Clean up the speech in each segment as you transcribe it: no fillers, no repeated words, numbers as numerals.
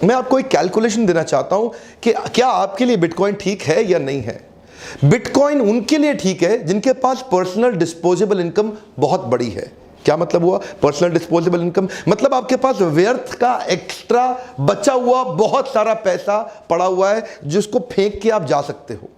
मैं आपको एक कैलकुलेशन देना चाहता हूं कि क्या आपके लिए बिटकॉइन ठीक है या नहीं है। बिटकॉइन उनके लिए ठीक है जिनके पास पर्सनल डिस्पोजेबल इनकम बहुत बड़ी है। क्या मतलब हुआ पर्सनल डिस्पोजेबल इनकम? मतलब आपके पास व्यर्थ का एक्स्ट्रा बचा हुआ बहुत सारा पैसा पड़ा हुआ है जिसको फेंक के आप जा सकते हो।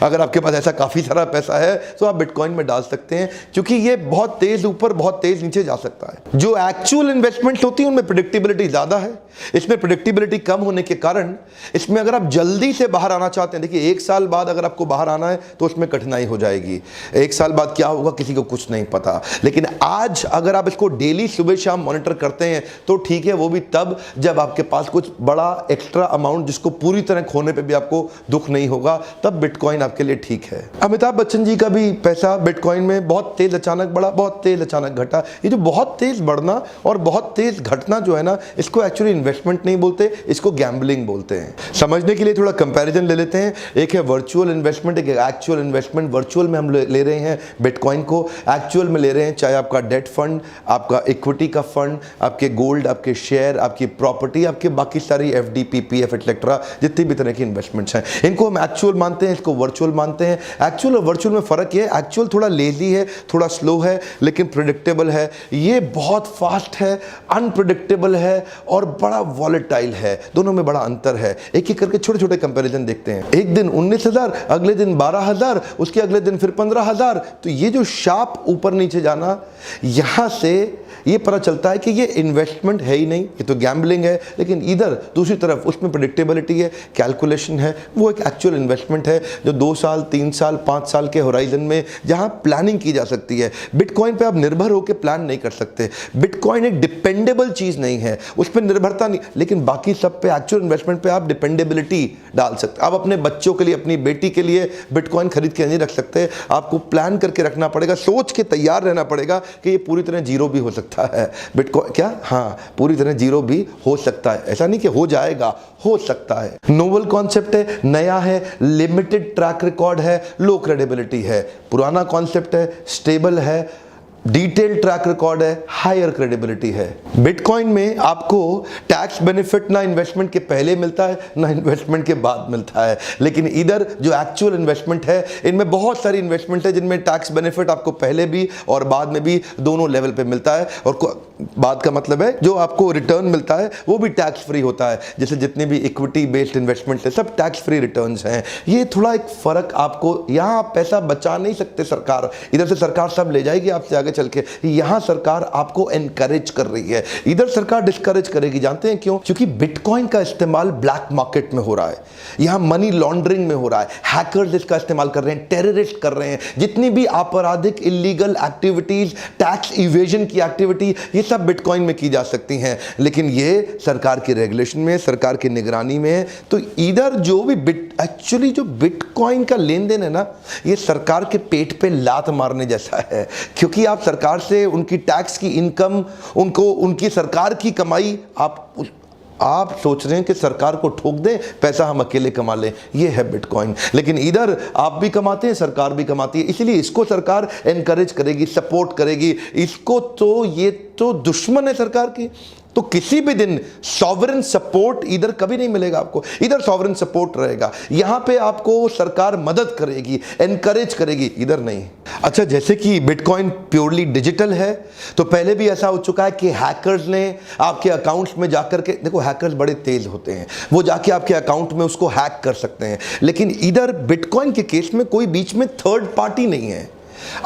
अगर आपके पास ऐसा काफी सारा पैसा है तो आप बिटकॉइन में डाल सकते हैं, क्योंकि ये बहुत तेज ऊपर बहुत तेज नीचे जा सकता है। जो एक्चुअल इन्वेस्टमेंट होती है उनमें प्रेडिक्टेबिलिटी ज्यादा है, इसमें प्रेडिक्टेबिलिटी कम होने के कारण इसमें अगर आप जल्दी से बाहर आना चाहते हैं, देखिए 1 साल बाद अगर आपको बाहर आना है तो उसमें कठिनाई हो जाएगी। 1 साल बाद क्या होगा किसी को कुछ नहीं पता। लेकिन आज अगर आप इसको डेली सुबह शाम मॉनिटर करते हैं तो ठीक है, वो भी तब जब आपके पास कुछ बड़ा एक्स्ट्रा अमाउंट जिसको पूरी तरह खोने पर भी आपको दुख नहीं होगा, तब बिटकॉइन आपके लिए ठीक है। अमिताभ बच्चन जी का भी पैसा बिटकॉइन में बहुत तेज अचानक बढ़ा, बहुत तेज अचानक घटा। ये जो बहुत तेज बढ़ना और बहुत तेज घटना जो है ना, इसको एक्चुअली इन्वेस्टमेंट नहीं बोलते, इसको गैम्बलिंग बोलते हैं। समझने के लिए थोड़ा कंपैरिजन ले लेते हैं। एक है वर्चुअल इन्वेस्टमेंट, एक एक्चुअल इन्वेस्टमेंट। वर्चुअल में हम ले रहे हैं बिटकॉइन को, एक्चुअल में ले रहे हैं चाहे आपका डेट फंड, आपका इक्विटी का फंड, आपके गोल्ड, आपके शेयर, आपकी प्रॉपर्टी, आपके बाकी सारी एफडी, पीपीएफ एक्सेट्रा जितनी भी तरह की इन्वेस्टमेंट्स हैं, इनको हम एक्चुअल मानते हैं, इसको वर्चुअल मानते हैं। एक्चुअल और वर्चुअल में फर्क ये है, एक्चुअल थोड़ा लेजी है, थोड़ा स्लो है, लेकिन प्रेडिक्टेबल है। ये बहुत फास्ट है, अनप्रेडिक्टेबल है और बड़ा वॉलेटाइल है। दोनों में बड़ा अंतर है। एक एक करके छोटे छोटे कंपैरिजन देखते हैं। एक दिन 19,000, अगले दिन 12,000, उसके अगले दिन फिर 15,000। तो ये जो शार्प ऊपर नीचे जाना, यहां से ये पता चलता है कि ये इन्वेस्टमेंट है ही नहीं, ये तो गैम्बलिंग है। लेकिन इधर दूसरी तरफ उसमें प्रेडिक्टेबिलिटी है, कैलकुलेशन है, वो एक एक्चुअल इन्वेस्टमेंट है जो 2 साल, 3 साल, 5 साल के होराइजन में जहां प्लानिंग की जा सकती है। बिटकॉइन पे आप निर्भर होकर प्लान नहीं कर सकते। बिटकॉइन एक डिपेंडेबल चीज नहीं है, उस पर निर्भरता नहीं। लेकिन बाकी सब पे, एक्चुअल इन्वेस्टमेंट पे आप डिपेंडेबिलिटी डाल सकते। आप अपने बच्चों के लिए, अपनी बेटी के लिए बिटकॉइन खरीद के नहीं रख सकते। आपको प्लान करके रखना पड़ेगा, सोच के तैयार रहना पड़ेगा कि ये पूरी तरह जीरो भी हो सकता है। बिटकॉइन क्या, हाँ, पूरी तरह जीरो भी हो सकता है। ऐसा नहीं कि हो जाएगा, हो सकता है। नोवेल कॉन्सेप्ट है, नया है, लिमिटेड ट्रैक रिकॉर्ड है, लो क्रेडिबिलिटी है। पुराना कॉन्सेप्ट है, स्टेबल है, डिटेल ट्रैक रिकॉर्ड है, हायर क्रेडिबिलिटी है। बिटकॉइन में आपको टैक्स बेनिफिट ना इन्वेस्टमेंट के पहले मिलता है ना इन्वेस्टमेंट के बाद मिलता है। लेकिन इधर जो एक्चुअल इन्वेस्टमेंट है, इनमें बहुत सारी इन्वेस्टमेंट है जिनमें टैक्स बेनिफिट आपको पहले भी और बाद में भी दोनों लेवल पे मिलता है। और बाद का मतलब है जो आपको रिटर्न मिलता है वो भी टैक्स फ्री होता है। जैसे जितने भी इक्विटी बेस्ड इन्वेस्टमेंट है सब टैक्स फ्री रिटर्न्स हैं। ये थोड़ा एक फर्क आपको, यहाँ पैसा बचा नहीं सकते सरकार, इधर से सरकार सब ले जाएगी आपसे आगे चल के। यहां सरकार आपको एनकरेज कर रही है, इधर सरकार डिस्करेज करेगी। जानते हैं क्यों? क्योंकि बिटकॉइन का इस्तेमाल ब्लैक मार्केट में हो रहा है, यहां मनी लॉन्ड्रिंग में हो रहा है, हैकर्स इसका इस्तेमाल कर रहे हैं, टेररिस्ट कर रहे हैं। जितनी भी आपराधिक इलीगल एक्टिविटीज, टैक्स इवेजन की एक्टिविटी, ये सब बिटकॉइन में की जा सकती हैं। लेकिन ये सरकार की रेगुलेशन में, सरकार की निगरानी में है। तो इधर जो भी एक्चुअली जो बिटकॉइन का लेन देन है ना, ये सरकार के पेट पे लात मारने जैसा है। क्योंकि आप सरकार से उनकी टैक्स की इनकम, उनको उनकी सरकार की कमाई, आप सोच रहे हैं कि सरकार को ठोक दें, पैसा हम अकेले कमा लें। ये है बिटकॉइन। लेकिन इधर आप भी कमाते हैं, सरकार भी कमाती है, इसलिए इसको सरकार एनकरेज करेगी, सपोर्ट करेगी। इसको तो, ये तो दुश्मन है सरकार की। तो किसी भी दिन सॉवरेन सपोर्ट इधर कभी नहीं मिलेगा आपको। इधर सॉवरेन सपोर्ट रहेगा, यहां पे आपको सरकार मदद करेगी, एनकरेज करेगी, इधर नहीं। अच्छा, जैसे कि बिटकॉइन प्योरली डिजिटल है, तो पहले भी ऐसा हो चुका है कि हैकर्स ने आपके अकाउंट्स में जाकर के, देखो हैकर्स बड़े तेज होते हैं, वो जाके आपके अकाउंट में उसको हैक कर सकते हैं। लेकिन इधर बिटकॉइन के केस में कोई बीच में थर्ड पार्टी नहीं है।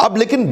अब लेकिन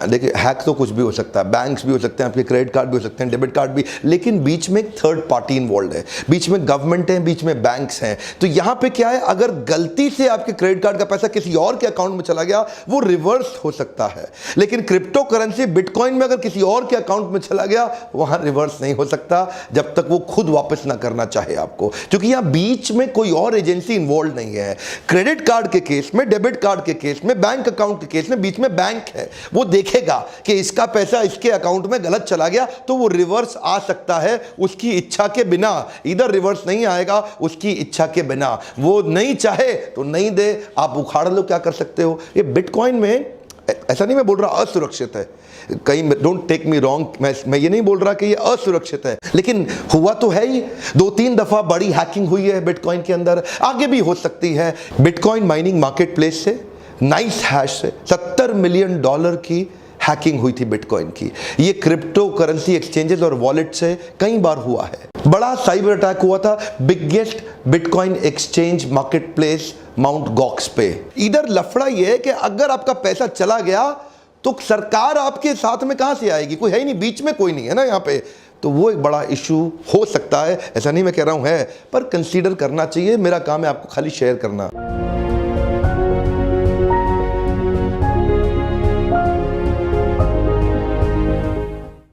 देखिए, हैक तो कुछ भी हो सकता है, बैंक्स भी हो सकते हैं, आपके क्रेडिट कार्ड भी हो सकते हैं, डेबिट कार्ड भी। लेकिन बीच में एक थर्ड पार्टी इन्वॉल्व है, बीच में गवर्नमेंट है, बीच में बैंक्स हैं। तो यहां पे क्या है, अगर गलती से आपके क्रेडिट कार्ड का पैसा किसी और के अकाउंट में चला गया, वो रिवर्स हो सकता है। लेकिन क्रिप्टो करेंसी बिटकॉइन में अगर किसी और के अकाउंट में चला गया, वहां रिवर्स नहीं हो सकता जब तक वो खुद वापस ना करना चाहे आपको, क्योंकि यहां बीच में कोई और एजेंसी इन्वॉल्व नहीं है। क्रेडिट कार्ड के केस में, डेबिट कार्ड के केस में, बैंक अकाउंट के केस में बीच में बैंक है, वो देखेगा कि इसका पैसा इसके अकाउंट में गलत चला गया तो वो रिवर्स आ सकता है उसकी इच्छा के बिना। इधर रिवर्स नहीं आएगा उसकी इच्छा के बिना। वो नहीं चाहे तो नहीं दे, आप उखाड़ लो, क्या कर सकते हो। ये बिटकॉइन में ऐसा नहीं मैं बोल रहा असुरक्षित है, कहीं डोंट टेक मी रॉन्ग, मैं ये नहीं बोल रहा कि ये असुरक्षित है, लेकिन हुआ तो है ही। 2-3 दफा बड़ी हैकिंग हुई है बिटकॉइन के अंदर, आगे भी हो सकती है। बिटकॉइन माइनिंग मार्केट प्लेस से, नाइस हैश से $70 मिलियन की हैकिंग हुई थी बिटकॉइन की। ये क्रिप्टो करेंसी एक्सचेंजेस और वॉलेट से कई बार हुआ है। बड़ा साइबर अटैक हुआ था biggest bitcoin exchange market place mount Gox पे। इधर लफड़ा ये है कि अगर आपका पैसा चला गया तो सरकार आपके साथ में कहां से आएगी, कोई है ही नहीं, बीच में कोई नहीं है ना यहाँ पे, तो वो एक बड़ा इशू हो सकता है। ऐसा नहीं मैं कह रहा हूं है, पर कंसीडर करना चाहिए। मेरा काम है आपको खाली शेयर करना।